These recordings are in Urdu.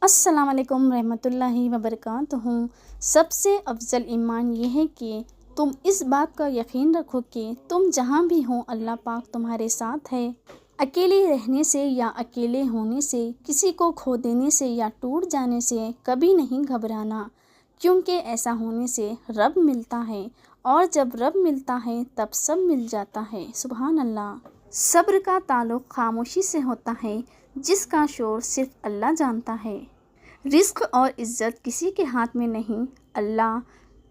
السلام علیکم رحمۃ اللہ وبرکاتہ۔ سب سے افضل ایمان یہ ہے کہ تم اس بات کا یقین رکھو کہ تم جہاں بھی ہو اللہ پاک تمہارے ساتھ ہے۔ اکیلے رہنے سے یا اکیلے ہونے سے، کسی کو کھو دینے سے یا ٹوٹ جانے سے کبھی نہیں گھبرانا، کیونکہ ایسا ہونے سے رب ملتا ہے، اور جب رب ملتا ہے تب سب مل جاتا ہے۔ سبحان اللہ۔ صبر کا تعلق خاموشی سے ہوتا ہے، جس کا شور صرف اللہ جانتا ہے۔ رزق اور عزت کسی کے ہاتھ میں نہیں، اللہ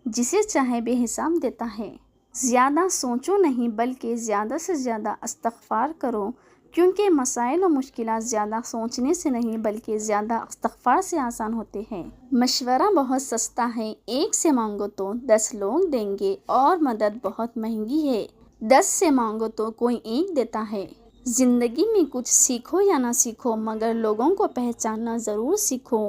جسے چاہے بے حساب دیتا ہے۔ زیادہ سوچو نہیں بلکہ زیادہ سے زیادہ استغفار کرو، کیونکہ مسائل و مشکلات زیادہ سوچنے سے نہیں بلکہ زیادہ استغفار سے آسان ہوتے ہیں۔ مشورہ بہت سستا ہے، ایک سے مانگو تو 10 لوگ دیں گے، اور مدد بہت مہنگی ہے، 10 سے مانگو تو کوئی ایک دیتا ہے۔ زندگی میں کچھ سیکھو یا نہ سیکھو، مگر لوگوں کو پہچاننا ضرور سیکھو،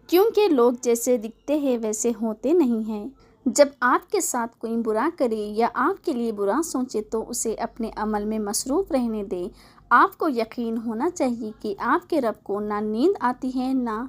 کیونکہ لوگ جیسے دکھتے ہیں ویسے ہوتے نہیں ہیں۔ جب آپ کے ساتھ کوئی برا کرے یا آپ کے لیے برا سوچے تو اسے اپنے عمل میں مصروف رہنے دیں۔ آپ کو یقین ہونا چاہیے کہ آپ کے رب کو نہ نیند آتی ہے نہ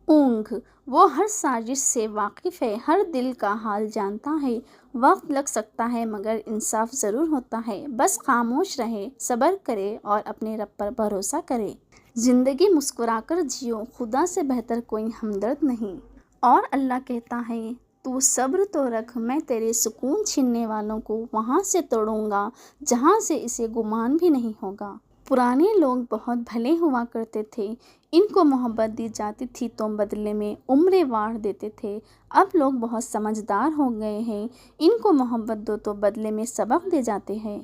اونگ، وہ ہر سازش سے واقف ہے، ہر دل کا حال جانتا ہے۔ وقت لگ سکتا ہے مگر انصاف ضرور ہوتا ہے، بس خاموش رہے، صبر کرے اور اپنے رب پر بھروسہ کرے۔ زندگی مسکرا کر جیو، خدا سے بہتر کوئی ہمدرد نہیں۔ اور اللہ کہتا ہے، تو صبر تو رکھ، میں تیرے سکون چھیننے والوں کو وہاں سے توڑوں گا جہاں سے اسے گمان بھی نہیں ہوگا۔ پرانے لوگ بہت بھلے ہوا کرتے تھے، ان کو محبت دی جاتی تھی تو بدلے میں عمریں واڑ دیتے تھے۔ اب لوگ بہت سمجھدار ہو گئے ہیں، ان کو محبت دو تو بدلے میں سبق دے جاتے ہیں۔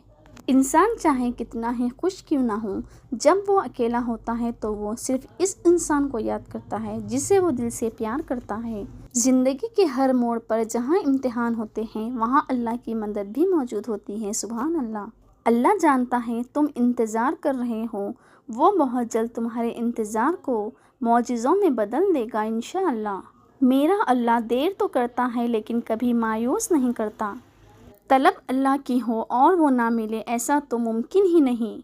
انسان چاہے کتنا ہی خوش کیوں نہ ہو، جب وہ اکیلا ہوتا ہے تو وہ صرف اس انسان کو یاد کرتا ہے جسے وہ دل سے پیار کرتا ہے۔ زندگی کے ہر موڑ پر جہاں امتحان ہوتے ہیں وہاں اللہ کی مدد بھی موجود ہوتی ہے۔ سبحان اللہ۔ اللہ جانتا ہے تم انتظار کر رہے ہو، وہ بہت جلد تمہارے انتظار کو معجزوں میں بدل دے گا انشاءاللہ۔ میرا اللہ دیر تو کرتا ہے لیکن کبھی مایوس نہیں کرتا۔ طلب اللہ کی ہو اور وہ نہ ملے، ایسا تو ممکن ہی نہیں۔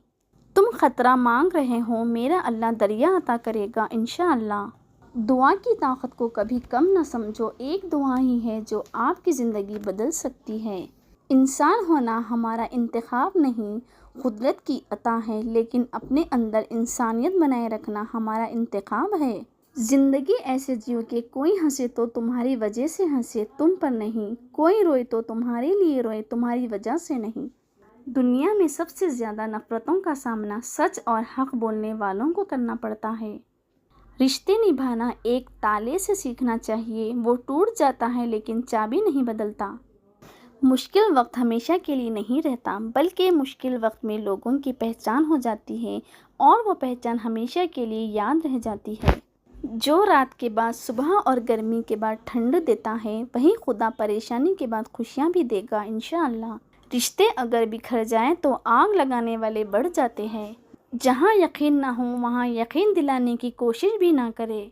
تم خطرہ مانگ رہے ہو، میرا اللہ دریا عطا کرے گا انشاءاللہ۔ دعا کی طاقت کو کبھی کم نہ سمجھو، ایک دعا ہی ہے جو آپ کی زندگی بدل سکتی ہے۔ انسان ہونا ہمارا انتخاب نہیں، قدرت کی عطا ہے، لیکن اپنے اندر انسانیت بنائے رکھنا ہمارا انتخاب ہے۔ زندگی ایسے جیو کہ کوئی ہنسے تو تمہاری وجہ سے ہنسے، تم پر نہیں، کوئی روئے تو تمہارے لیے روئے، تمہاری وجہ سے نہیں۔ دنیا میں سب سے زیادہ نفرتوں کا سامنا سچ اور حق بولنے والوں کو کرنا پڑتا ہے۔ رشتے نبھانا ایک تالے سے سیکھنا چاہیے، وہ ٹوٹ جاتا ہے لیکن چابی نہیں بدلتا۔ مشکل وقت ہمیشہ کے لیے نہیں رہتا، بلکہ مشکل وقت میں لوگوں کی پہچان ہو جاتی ہے، اور وہ پہچان ہمیشہ کے لیے یاد رہ جاتی ہے۔ جو رات کے بعد صبح اور گرمی کے بعد ٹھنڈ دیتا ہے، وہی خدا پریشانی کے بعد خوشیاں بھی دے گا انشاءاللہ۔ رشتے اگر بکھر جائیں تو آگ لگانے والے بڑھ جاتے ہیں۔ جہاں یقین نہ ہو وہاں یقین دلانے کی کوشش بھی نہ کرے۔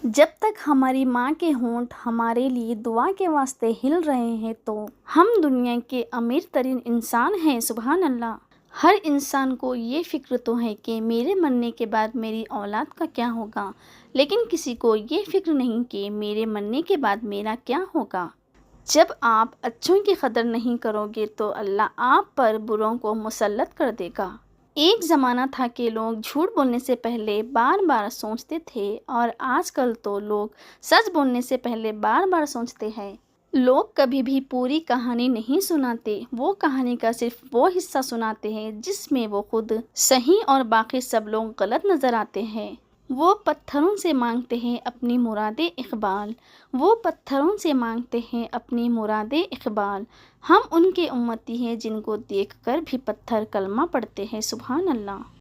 جب تک ہماری ماں کے ہونٹ ہمارے لیے دعا کے واسطے ہل رہے ہیں تو ہم دنیا کے امیر ترین انسان ہیں۔ سبحان اللہ۔ ہر انسان کو یہ فکر تو ہے کہ میرے مرنے کے بعد میری اولاد کا کیا ہوگا، لیکن کسی کو یہ فکر نہیں کہ میرے مرنے کے بعد میرا کیا ہوگا۔ جب آپ اچھوں کی قدر نہیں کرو گے تو اللہ آپ پر بروں کو مسلط کر دے گا۔ ایک زمانہ تھا کہ لوگ جھوٹ بولنے سے پہلے بار بار سوچتے تھے، اور آج کل تو لوگ سچ بولنے سے پہلے بار بار سوچتے ہیں۔ لوگ کبھی بھی پوری کہانی نہیں سناتے، وہ کہانی کا صرف وہ حصہ سناتے ہیں جس میں وہ خود صحیح اور باقی سب لوگ غلط نظر آتے ہیں۔ وہ پتھروں سے مانگتے ہیں اپنی مراد اقبال، وہ پتھروں سے مانگتے ہیں اپنی مراد اقبال۔ ہم ان کے امتی ہیں جن کو دیکھ کر بھی پتھر کلمہ پڑھتے ہیں۔ سبحان اللہ۔